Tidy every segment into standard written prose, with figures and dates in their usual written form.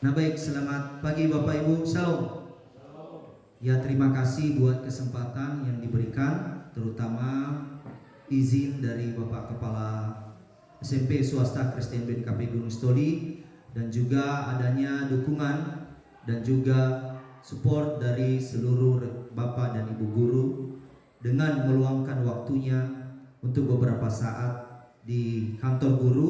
Nah baik, selamat pagi Bapak Ibu, Shalom. Ya, terima kasih buat kesempatan yang diberikan, terutama izin dari Bapak Kepala SMP Swasta Kristen BNKP Gunung Stoli, dan juga adanya dukungan dan juga support dari seluruh Bapak dan Ibu guru dengan meluangkan waktunya untuk beberapa saat di kantor guru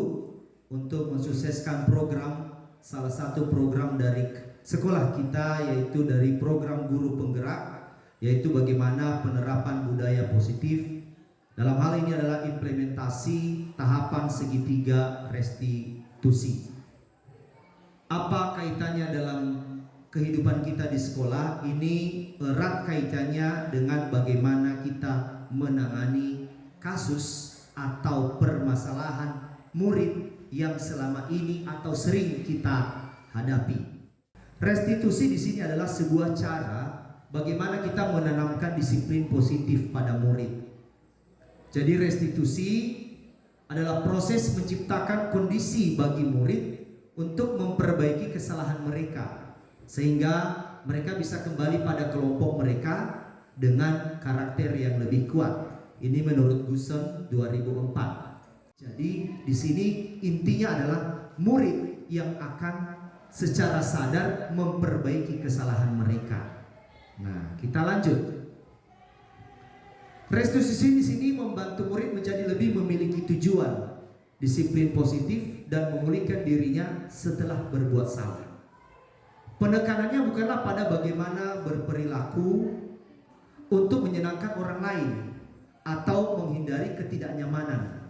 untuk mensukseskan program, salah satu program dari sekolah kita, yaitu dari program guru penggerak, yaitu bagaimana penerapan budaya positif. Dalam hal ini adalah implementasi tahapan segitiga restitusi. Apa kaitannya dalam kehidupan kita di sekolah? Ini erat kaitannya dengan bagaimana kita menangani kasus atau permasalahan murid yang selama ini atau sering kita hadapi. Restitusi di sini adalah sebuah cara bagaimana kita menanamkan disiplin positif pada murid. Jadi restitusi adalah proses menciptakan kondisi bagi murid untuk memperbaiki kesalahan mereka, sehingga mereka bisa kembali pada kelompok mereka dengan karakter yang lebih kuat. Ini menurut Guson 2004. Jadi di sini intinya adalah murid yang akan secara sadar memperbaiki kesalahan mereka. Nah, kita lanjut. Restitusi di sini membantu murid menjadi lebih memiliki tujuan, disiplin positif, dan memulihkan dirinya setelah berbuat salah. Penekanannya bukanlah pada bagaimana berperilaku untuk menyenangkan orang lain atau menghindari ketidaknyamanan,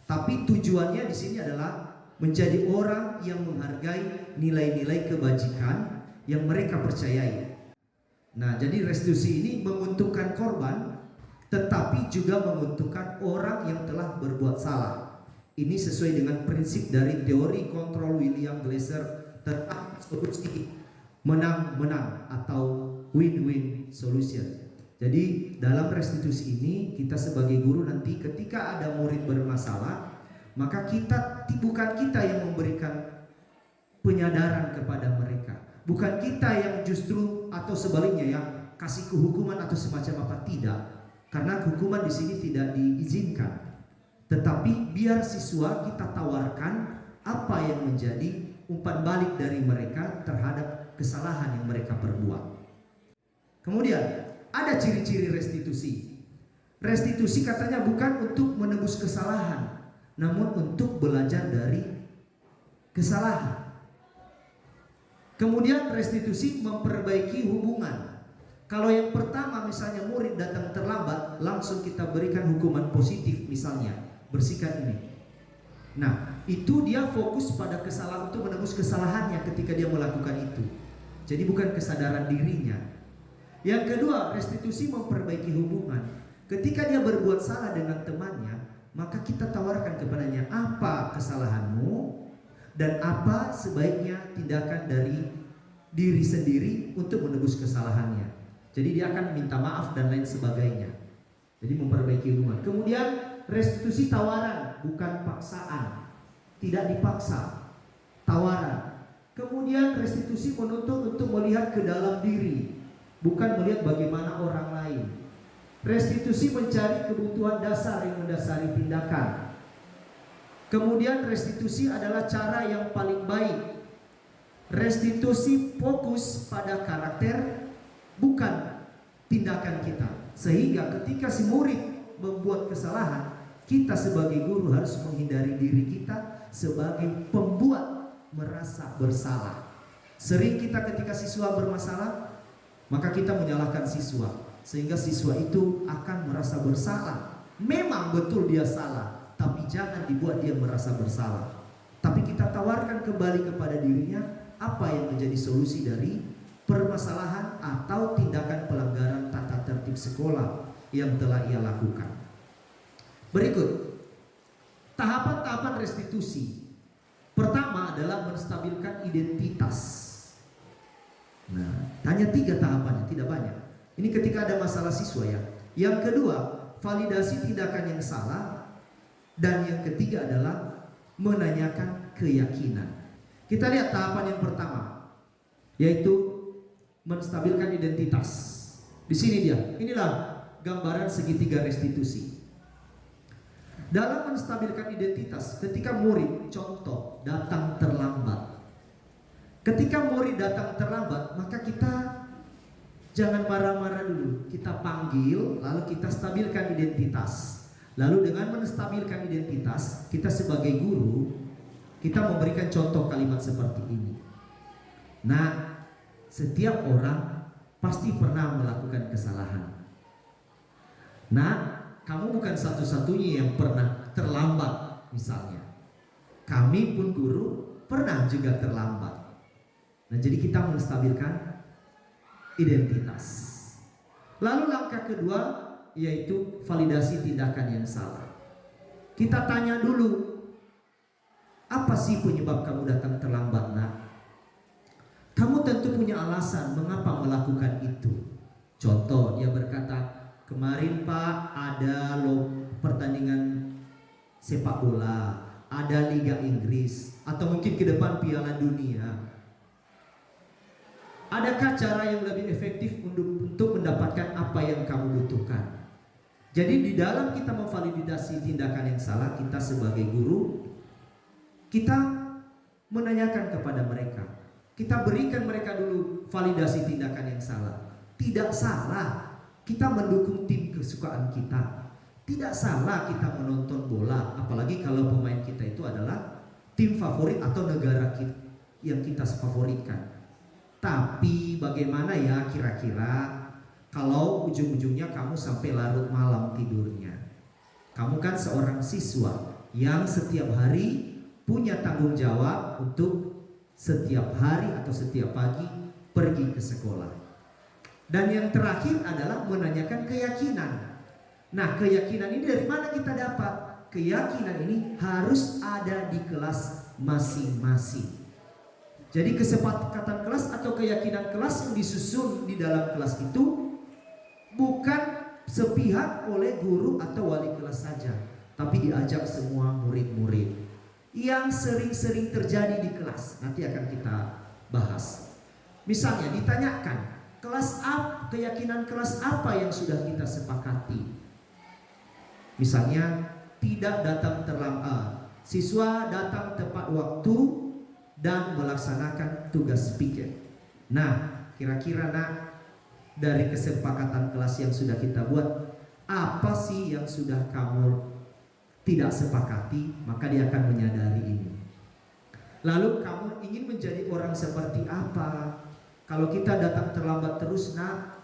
tapi tujuannya di sini adalah menjadi orang yang menghargai nilai-nilai kebajikan yang mereka percayai. Nah, jadi restitusi ini menguntungkan korban, tetapi juga menguntungkan orang yang telah berbuat salah. Ini sesuai dengan prinsip dari teori kontrol William Glasser tentang solusi menang-menang atau win-win solution. Jadi dalam restitusi ini kita sebagai guru nanti ketika ada murid bermasalah, maka bukan kita yang memberikan penyadaran kepada mereka, bukan kita yang justru atau sebaliknya yang kasih kehukuman atau semacam apa, tidak. Karena hukuman di sini tidak diizinkan. Tetapi biar siswa kita tawarkan apa yang menjadi umpan balik dari mereka terhadap kesalahan yang mereka perbuat. Kemudian ada ciri-ciri restitusi. Restitusi katanya bukan untuk menebus kesalahan, namun untuk belajar dari kesalahan. Kemudian restitusi memperbaiki hubungan. Kalau yang pertama misalnya murid datang terlambat, langsung kita berikan hukuman positif, misalnya bersihkan ini. Nah, itu dia fokus pada kesalahan untuk menebus kesalahannya ketika dia melakukan itu. Jadi bukan kesadaran dirinya. Yang kedua, restitusi memperbaiki hubungan. Ketika dia berbuat salah dengan temannya, maka kita tawarkan kepadanya apa kesalahanmu dan apa sebaiknya tindakan dari diri sendiri untuk menebus kesalahannya. Jadi dia akan minta maaf dan lain sebagainya. Jadi memperbaiki hubungan. Kemudian restitusi tawaran, bukan paksaan. Tidak dipaksa, tawaran. Kemudian restitusi menuntut untuk melihat ke dalam diri, bukan melihat bagaimana orang lain. Restitusi mencari kebutuhan dasar yang mendasari tindakan. Kemudian restitusi adalah cara yang paling baik. Restitusi fokus pada karakter, bukan tindakan kita. Sehingga ketika si murid membuat kesalahan, kita sebagai guru harus menghindari diri kita sebagai pembuat merasa bersalah. Sering kita ketika siswa bermasalah, maka kita menyalahkan siswa, sehingga siswa itu akan merasa bersalah. Memang betul dia salah, tapi jangan dibuat dia merasa bersalah. Tapi kita tawarkan kembali kepada dirinya apa yang menjadi solusi dari permasalahan atau tindakan pelanggaran tata tertib sekolah yang telah ia lakukan. Berikut tahapan-tahapan restitusi. Pertama adalah menstabilkan identitas. Nah, hanya 3 tahapannya, tidak banyak. Ini ketika ada masalah siswa ya. Yang kedua, validasi tindakan yang salah. Dan yang ketiga adalah menanyakan keyakinan. Kita lihat tahapan yang pertama, yaitu menstabilkan identitas. Di sini dia. Inilah gambaran segitiga restitusi. Dalam menstabilkan identitas, ketika murid, contoh, datang terlambat. Ketika murid datang terlambat, maka kita jangan marah-marah dulu. Kita panggil, lalu kita stabilkan identitas. Lalu dengan menstabilkan identitas, kita sebagai guru, kita memberikan contoh kalimat seperti ini. Nah, setiap orang pasti pernah melakukan kesalahan. Nah, kamu bukan satu-satunya yang pernah terlambat misalnya. Kami pun guru pernah juga terlambat. Nah, jadi kita menstabilkan identitas. Lalu langkah kedua yaitu validasi tindakan yang salah. Kita tanya dulu, apa sih penyebab kamu datang terlambat, nak? Kamu tentu punya alasan mengapa melakukan itu. Contoh, dia berkata, kemarin Pak ada pertandingan sepak bola, ada Liga Inggris, atau mungkin ke depan Piala Dunia. Adakah cara yang lebih efektif untuk mendapatkan apa yang kamu butuhkan? Jadi di dalam kita memvalidasi tindakan yang salah, kita sebagai guru, kita menanyakan kepada mereka. Kita berikan mereka dulu validasi tindakan yang salah. Tidak salah kita mendukung tim kesukaan kita. Tidak salah kita menonton bola, apalagi kalau pemain kita itu adalah tim favorit atau negara yang kita favoritkan. Tapi bagaimana ya kira-kira kalau ujung-ujungnya kamu sampai larut malam tidurnya? Kamu kan seorang siswa yang setiap hari punya tanggung jawab untuk setiap hari atau setiap pagi pergi ke sekolah. Dan yang terakhir adalah menanyakan keyakinan. Nah, keyakinan ini dari mana kita dapat? Keyakinan ini harus ada di kelas masing-masing. Jadi kesepakatan kelas atau keyakinan kelas yang disusun di dalam kelas itu bukan sepihak oleh guru atau wali kelas saja, tapi diajak semua murid-murid. Yang sering-sering terjadi di kelas, nanti akan kita bahas. Misalnya ditanyakan, keyakinan kelas apa yang sudah kita sepakati? Misalnya tidak datang terlambat, siswa datang tepat waktu dan melaksanakan tugas speaker. Nah, kira-kira nak, dari kesepakatan kelas yang sudah kita buat, apa sih yang sudah kamu tidak sepakati? Maka dia akan menyadari ini. Lalu kamu ingin menjadi orang seperti apa? Kalau kita datang terlambat terus, nak,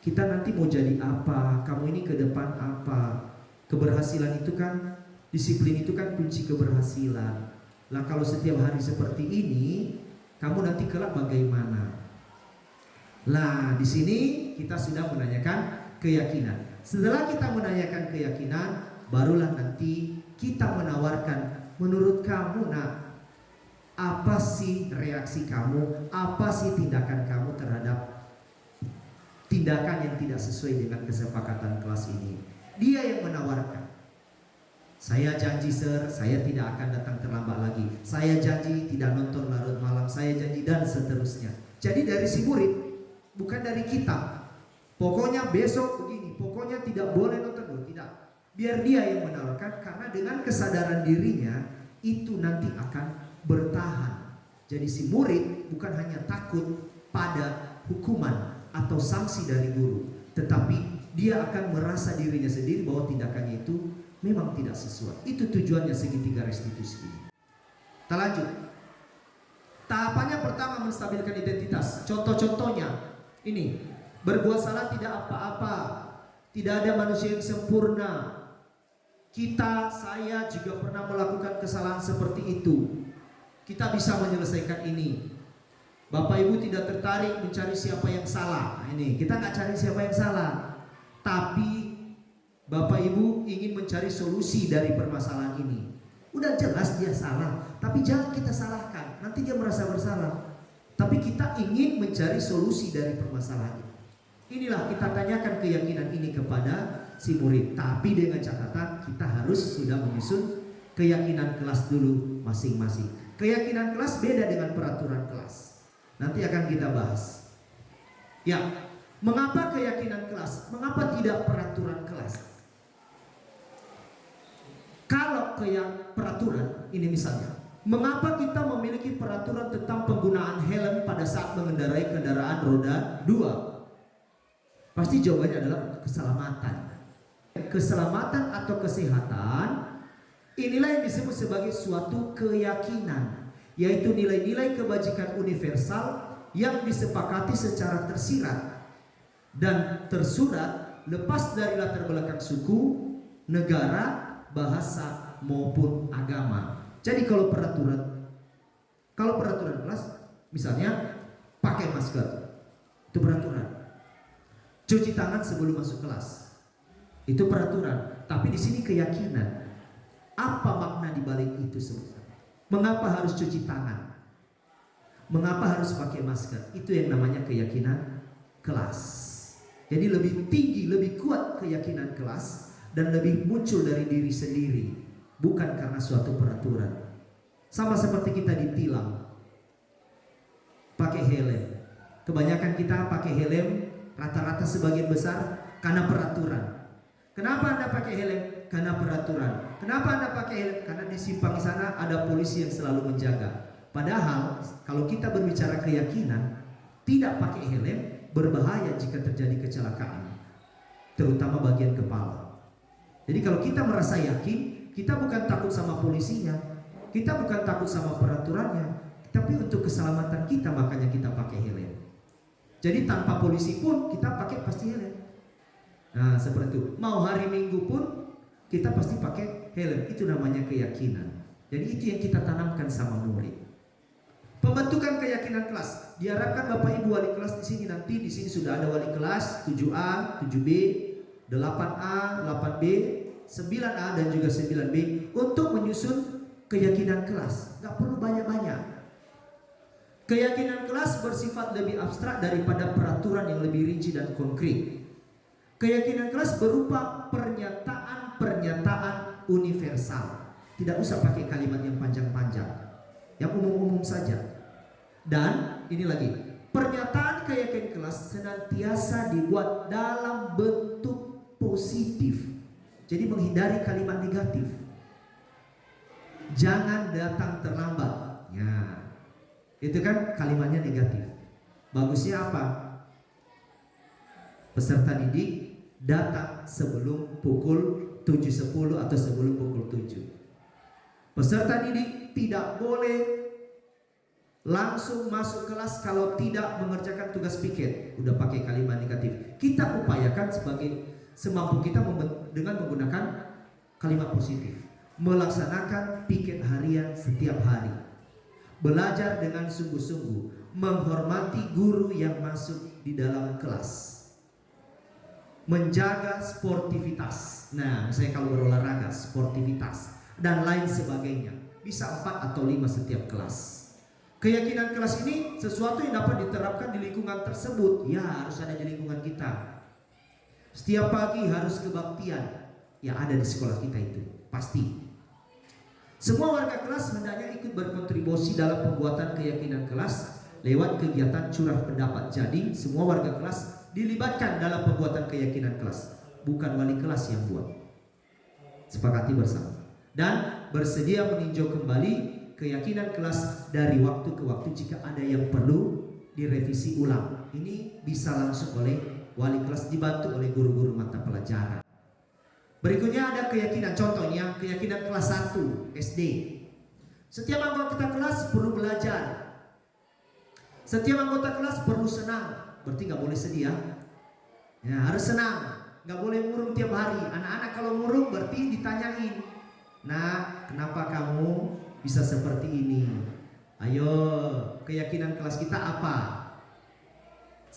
kita nanti mau jadi apa? Kamu ini ke depan apa? Keberhasilan itu kan, disiplin itu kan kunci keberhasilan. Lah kalau setiap hari seperti ini, kamu nanti kelak bagaimana? Lah di sini kita sudah menanyakan keyakinan. Setelah kita menanyakan keyakinan, barulah nanti kita menawarkan, menurut kamu nak, apa sih reaksi kamu, apa sih tindakan kamu terhadap tindakan yang tidak sesuai dengan kesepakatan kelas ini? Dia yang menawarkan. Saya janji sir, saya tidak akan datang terlambat lagi. Saya janji tidak nonton larut malam. Saya janji dan seterusnya. Jadi dari si murid, bukan dari kita. Pokoknya besok begini, pokoknya tidak boleh nonton dulu, tidak. Biar dia yang menawarkan, karena dengan kesadaran dirinya itu nanti akan bertahan. Jadi si murid bukan hanya takut pada hukuman atau sanksi dari guru, tetapi dia akan merasa dirinya sendiri bahwa tindakannya itu memang tidak sesuai. Itu tujuannya segitiga restitusi ini. Kita lanjut. Tahapannya pertama menstabilkan identitas. Contoh-contohnya ini, berbuat salah tidak apa-apa. Tidak ada manusia yang sempurna. Kita, saya juga pernah melakukan kesalahan seperti itu. Kita bisa menyelesaikan ini. Bapak Ibu tidak tertarik mencari siapa yang salah. Nah, ini kita nggak cari siapa yang salah, tapi Bapak Ibu ingin mencari solusi dari permasalahan ini. Udah jelas dia salah, tapi jangan kita salahkan, nanti dia merasa bersalah. Tapi kita ingin mencari solusi dari permasalahan ini. Inilah kita tanyakan keyakinan ini kepada si murid. Tapi dengan catatan kita harus sudah menyusun keyakinan kelas dulu masing-masing. Keyakinan kelas beda dengan peraturan kelas. Nanti akan kita bahas. Ya, mengapa keyakinan kelas? Mengapa tidak peraturan kelas? Kalau peraturan, ini misalnya, mengapa kita memiliki peraturan tentang penggunaan helm pada saat mengendarai kendaraan roda 2? Pasti jawabannya adalah keselamatan. Keselamatan atau kesehatan, inilah yang disebut sebagai suatu keyakinan, yaitu nilai-nilai kebajikan universal yang disepakati secara tersirat dan tersurat lepas dari latar belakang suku, negara, bahasa maupun agama. Jadi kalau peraturan kelas, misalnya pakai masker, itu peraturan. Cuci tangan sebelum masuk kelas, itu peraturan. Tapi di sini keyakinan. Apa makna di balik itu sebenarnya? Mengapa harus cuci tangan? Mengapa harus pakai masker? Itu yang namanya keyakinan kelas. Jadi lebih tinggi, lebih kuat keyakinan kelas dan lebih muncul dari diri sendiri, bukan karena suatu peraturan. Sama seperti kita ditilang pakai helm. Kebanyakan kita pakai helm, rata-rata sebagian besar karena peraturan. Kenapa Anda pakai helm? Karena peraturan. Kenapa Anda pakai helm? Karena di simpang sana ada polisi yang selalu menjaga. Padahal kalau kita berbicara keyakinan, tidak pakai helm berbahaya jika terjadi kecelakaan, terutama bagian kepala. Jadi kalau kita merasa yakin, kita bukan takut sama polisinya, kita bukan takut sama peraturannya, tapi untuk keselamatan kita makanya kita pakai helm. Jadi tanpa polisi pun kita pakai pasti helm. Nah seperti itu. Mau hari Minggu pun kita pasti pakai helm. Itu namanya keyakinan. Jadi itu yang kita tanamkan sama murid. Pembentukan keyakinan kelas. Diharapkan Bapak Ibu wali kelas di sini nanti di sini sudah ada wali kelas 7A, 7B, 8A, 8B, 9A dan juga 9B untuk menyusun keyakinan kelas. Gak perlu banyak-banyak. Keyakinan kelas bersifat lebih abstrak daripada peraturan yang lebih rinci dan konkret. Keyakinan kelas berupa pernyataan-pernyataan universal. Tidak usah pakai kalimat yang panjang-panjang, yang umum-umum saja. Dan ini lagi, pernyataan keyakinan kelas senantiasa dibuat dalam bentuk positif. Jadi menghindari kalimat negatif. Jangan datang terlambat. Ya, itu kan kalimatnya negatif. Bagusnya apa? Peserta didik datang sebelum pukul 7.10 atau sebelum pukul 7. Peserta didik tidak boleh langsung masuk kelas kalau tidak mengerjakan tugas piket. Udah pakai kalimat negatif. Kita upayakan semampu kita dengan menggunakan kalimat positif. Melaksanakan piket harian setiap hari. Belajar dengan sungguh-sungguh. Menghormati guru yang masuk di dalam kelas. Menjaga sportivitas. Nah, misalnya kalau berolahraga, sportivitas dan lain sebagainya. Bisa 4 atau 5 setiap kelas. Keyakinan kelas ini sesuatu yang dapat diterapkan di lingkungan tersebut. Ya, harus ada di lingkungan kita. Setiap pagi harus kebaktian. Ya, ada di sekolah kita itu, pasti. Semua warga kelas hendaknya ikut berkontribusi dalam pembuatan keyakinan kelas lewat kegiatan curah pendapat. Jadi, semua warga kelas dilibatkan dalam pembuatan keyakinan kelas. Bukan wali kelas yang buat. Sepakati bersama. Dan bersedia meninjau kembali keyakinan kelas dari waktu ke waktu jika ada yang perlu direvisi ulang. Ini bisa langsung oleh wali kelas dibantu oleh guru-guru mata pelajaran. Berikutnya ada keyakinan, contohnya keyakinan kelas 1 SD. Setiap anggota kelas perlu belajar. Setiap anggota kelas perlu senang. Berarti nggak boleh sedih ya. Ya, harus senang. Nggak boleh murung tiap hari. Anak-anak kalau murung berarti ditanyain. Nah, kenapa kamu bisa seperti ini? Ayo, keyakinan kelas kita apa?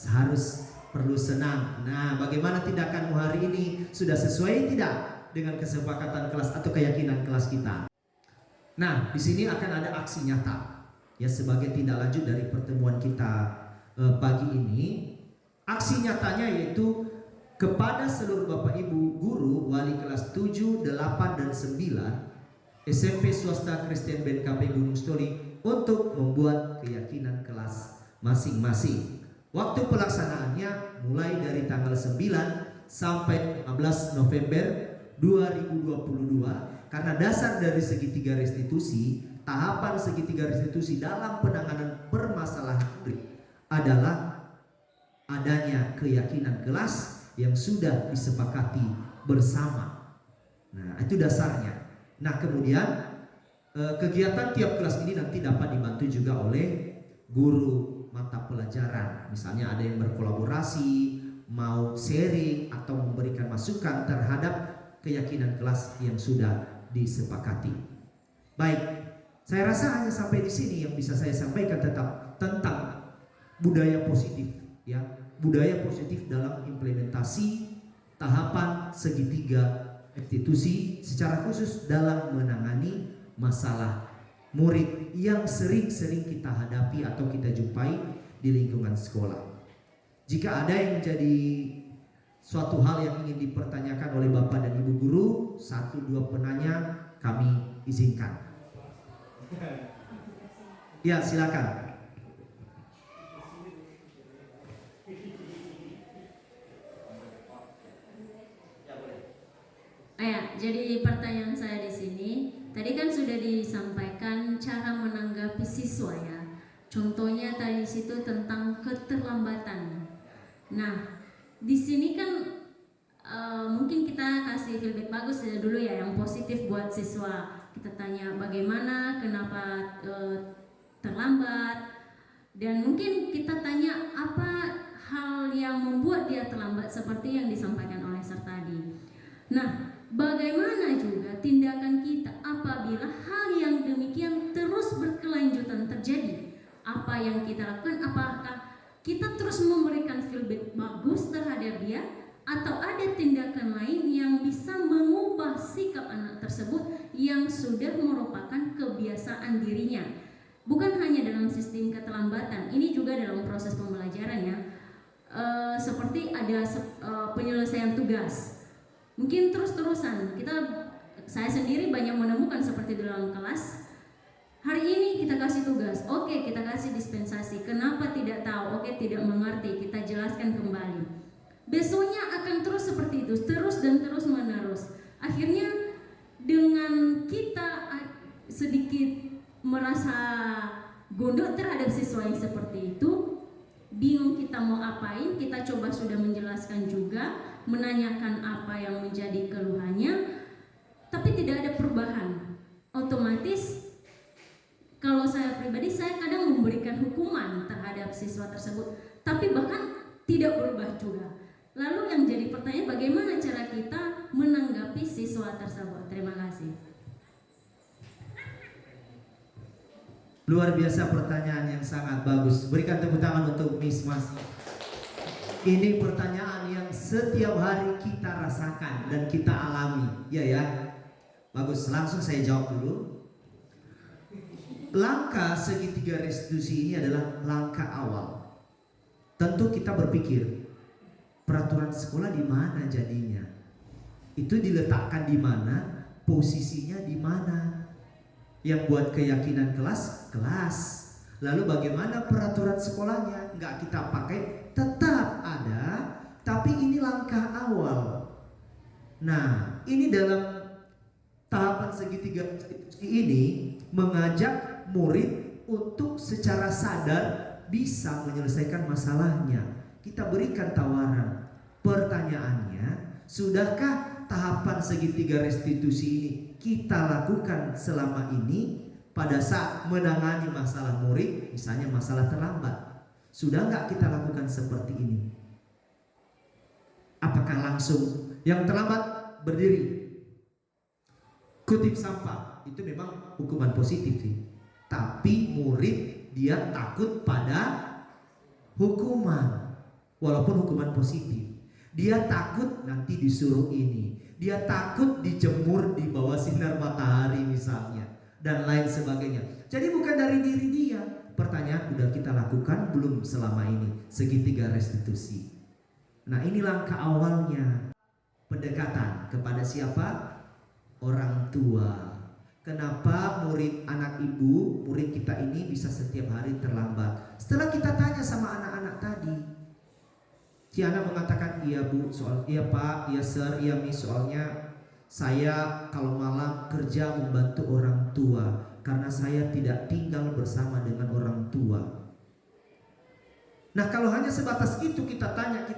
Harus perlu senang. Nah, bagaimana tindakanmu hari ini? Sudah sesuai tidak dengan kesepakatan kelas atau keyakinan kelas kita? Nah, di sini akan ada aksi nyata. Ya, sebagai tindak lanjut dari pertemuan kita pagi ini. Aksi nyatanya yaitu kepada seluruh Bapak Ibu guru wali kelas 7, 8 dan 9 SMP swasta Kristen BNKP Gunung Stoli untuk membuat keyakinan kelas masing-masing. Waktu pelaksanaannya mulai dari tanggal 9 sampai 15 November 2022. Karena dasar dari segitiga restitusi, tahapan segitiga restitusi dalam penanganan permasalahan murid adalah adanya keyakinan kelas yang sudah disepakati bersama. Nah, itu dasarnya. Nah, kemudian kegiatan tiap kelas ini nanti dapat dibantu juga oleh guru mata pelajaran. Misalnya ada yang berkolaborasi, mau sharing atau memberikan masukan terhadap keyakinan kelas yang sudah disepakati. Baik, saya rasa hanya sampai di sini yang bisa saya sampaikan tentang budaya positif, ya, budaya positif dalam implementasi tahapan segitiga restitusi secara khusus dalam menangani masalah murid yang sering-sering kita hadapi atau kita jumpai di lingkungan sekolah. Jika ada yang menjadi suatu hal yang ingin dipertanyakan oleh Bapak dan Ibu guru, 1-2 penanya kami izinkan. Ya, silakan. Jadi pertanyaan saya di sini, tadi kan sudah disampaikan cara menanggapi siswa ya. Contohnya tadi situ tentang keterlambatan. Nah, di sini kan mungkin kita kasih feedback bagus ya dulu ya, yang positif buat siswa. Kita tanya bagaimana, kenapa terlambat, dan mungkin kita tanya apa hal yang membuat dia terlambat seperti yang disampaikan oleh Sir tadi. Nah, bagaimana juga tindakan kita apabila hal yang demikian terus berkelanjutan terjadi? Apa yang kita lakukan? Apakah kita terus memberikan feedback bagus terhadap dia, atau ada tindakan lain yang bisa mengubah sikap anak tersebut yang sudah merupakan kebiasaan dirinya? Bukan hanya dalam sistem keterlambatan, ini juga dalam proses pembelajaran ya. Seperti ada penyelesaian tugas. Mungkin terus-terusan saya sendiri banyak menemukan seperti dalam kelas. Hari ini kita kasih tugas, oke, kita kasih dispensasi. Kenapa tidak tahu? Oke, tidak mengerti, kita jelaskan kembali. Besoknya akan terus seperti itu, terus dan terus menerus. Akhirnya dengan kita sedikit merasa gondok terhadap siswa yang seperti itu, bingung kita mau apain, kita coba sudah menjelaskan juga, menanyakan apa yang menjadi keluhannya, tapi tidak ada perubahan. Otomatis kalau saya pribadi, saya kadang memberikan hukuman terhadap siswa tersebut, tapi bahkan tidak berubah juga. Lalu yang jadi pertanyaan, bagaimana cara kita menanggapi siswa tersebut? Terima kasih. Luar biasa pertanyaan yang sangat bagus. Berikan tepuk tangan untuk Miss Masi. Ini pertanyaan yang setiap hari kita rasakan dan kita alami. Ya. Bagus, langsung saya jawab dulu. Langkah segitiga restitusi ini adalah langkah awal. Tentu kita berpikir, peraturan sekolah di mana jadinya? Itu diletakkan di mana? Posisinya di mana? Yang buat keyakinan kelas. Lalu bagaimana peraturan sekolahnya? Nggak kita pakai, tetap ada, tapi ini langkah awal. Nah, ini dalam tahapan segitiga ini mengajak murid untuk secara sadar bisa menyelesaikan masalahnya. Kita berikan tawaran. Pertanyaannya, sudahkah tahapan segitiga restitusi ini kita lakukan selama ini pada saat menangani masalah murid, misalnya masalah terlambat? Sudah nggak kita lakukan seperti ini? Apakah langsung yang terlambat berdiri, kutip sampah, itu memang hukuman positif sih. Tapi murid dia takut pada hukuman, walaupun hukuman positif. Dia takut nanti disuruh ini, dia takut dijemur di bawah sinar matahari misalnya, dan lain sebagainya. Jadi bukan dari diri dia. Pertanyaan, udah kita lakukan belum selama ini segitiga restitusi? Nah, ini langkah awalnya. Pendekatan kepada siapa? Orang tua. kenapa murid anak ibu, murid kita ini bisa setiap hari terlambat? Setelah kita tanya sama anak-anak tadi, si anak mengatakan, iya bu, iya pak, iya sir, iya miss, soalnya saya kalau malam kerja membantu orang tua karena saya tidak tinggal bersama dengan orang tua. Nah, kalau hanya sebatas itu kita tanya,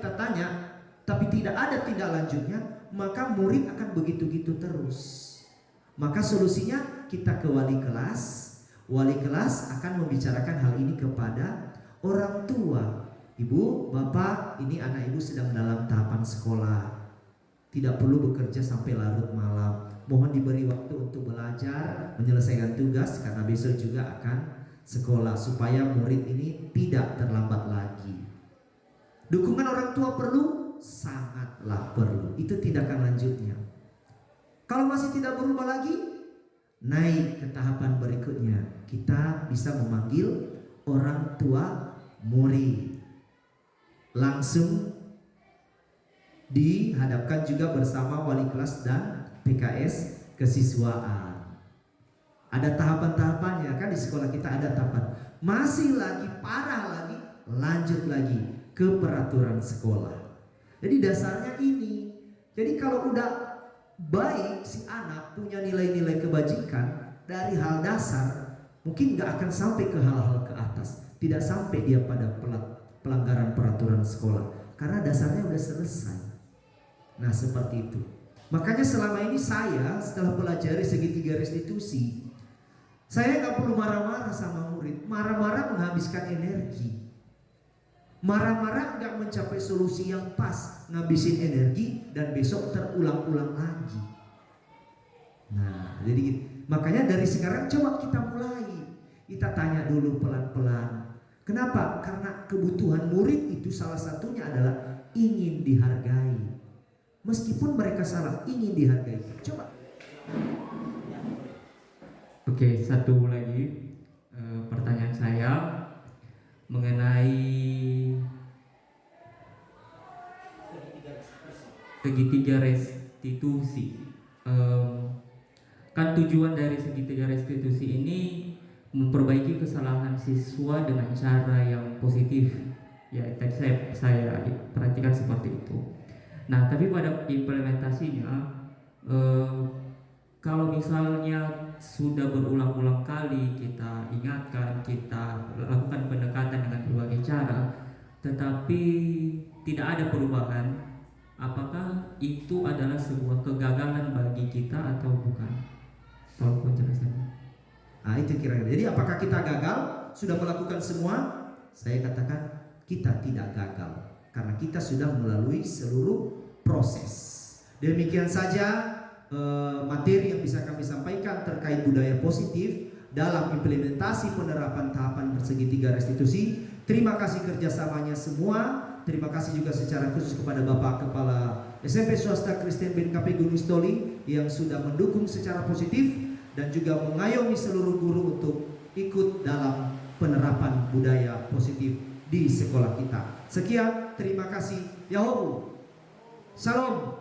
tapi tidak ada tindak lanjutnya, maka murid akan begitu-gitu terus. Maka solusinya kita ke wali kelas. Wali kelas akan membicarakan hal ini kepada orang tua. Ibu, bapak, ini anak ibu sedang dalam tahapan sekolah. Tidak perlu bekerja sampai larut malam. Mohon diberi waktu untuk belajar, menyelesaikan tugas karena besok juga akan sekolah, supaya murid ini tidak terlambat lagi. Dukungan orang tua perlu? Sangatlah perlu. Itu tindakan lanjutnya. Kalau masih tidak berubah lagi, naik ke tahapan berikutnya. Kita bisa memanggil orang tua murid. Langsung dihadapkan juga bersama wali kelas dan PKS kesiswaan. Ada tahapan-tahapannya kan, di sekolah kita ada tahapan. Masih lagi parah lagi, lanjut lagi ke peraturan sekolah. Jadi dasarnya ini. Jadi kalau udah baik si anak punya nilai-nilai kebajikan dari hal dasar, mungkin gak akan sampai ke hal-hal ke atas. Tidak sampai dia pada pelanggaran peraturan sekolah, karena dasarnya udah selesai. Nah seperti itu. Makanya selama ini saya setelah pelajari segitiga restitusi, saya gak perlu marah-marah sama murid. Marah-marah menghabiskan energi. Marah-marah gak mencapai solusi yang pas, ngabisin energi dan besok terulang-ulang lagi. Nah, jadi makanya dari sekarang coba kita mulai. Kita tanya dulu pelan-pelan. Kenapa? Karena kebutuhan murid itu salah satunya adalah ingin dihargai. Meskipun mereka salah, ingin dihargai. Coba. Oke, satu lagi pertanyaan saya mengenai segitiga restitusi. Kan tujuan dari segitiga restitusi ini memperbaiki kesalahan siswa dengan cara yang positif. Ya, tadi saya perhatikan seperti itu. Nah, tapi pada implementasinya, kalau misalnya sudah berulang-ulang kali kita ingatkan, kita lakukan pendekatan dengan berbagai cara, tetapi tidak ada perubahan, apakah itu adalah sebuah kegagalan bagi kita atau bukan? Tolong penjelasannya. Nah itu kira-kira. Jadi apakah kita gagal? Sudah melakukan semua? Saya katakan kita tidak gagal, karena kita sudah melalui seluruh proses. Demikian saja materi yang bisa kami sampaikan terkait budaya positif dalam implementasi penerapan tahapan segitiga restitusi. Terima kasih kerjasamanya semua. Terima kasih juga secara khusus kepada Bapak Kepala SMP Swasta Kristen BNKP Gunung Stoli yang sudah mendukung secara positif dan juga mengayomi seluruh guru untuk ikut dalam penerapan budaya positif di sekolah kita. Sekian, terima kasih. Yahoo, Shalom.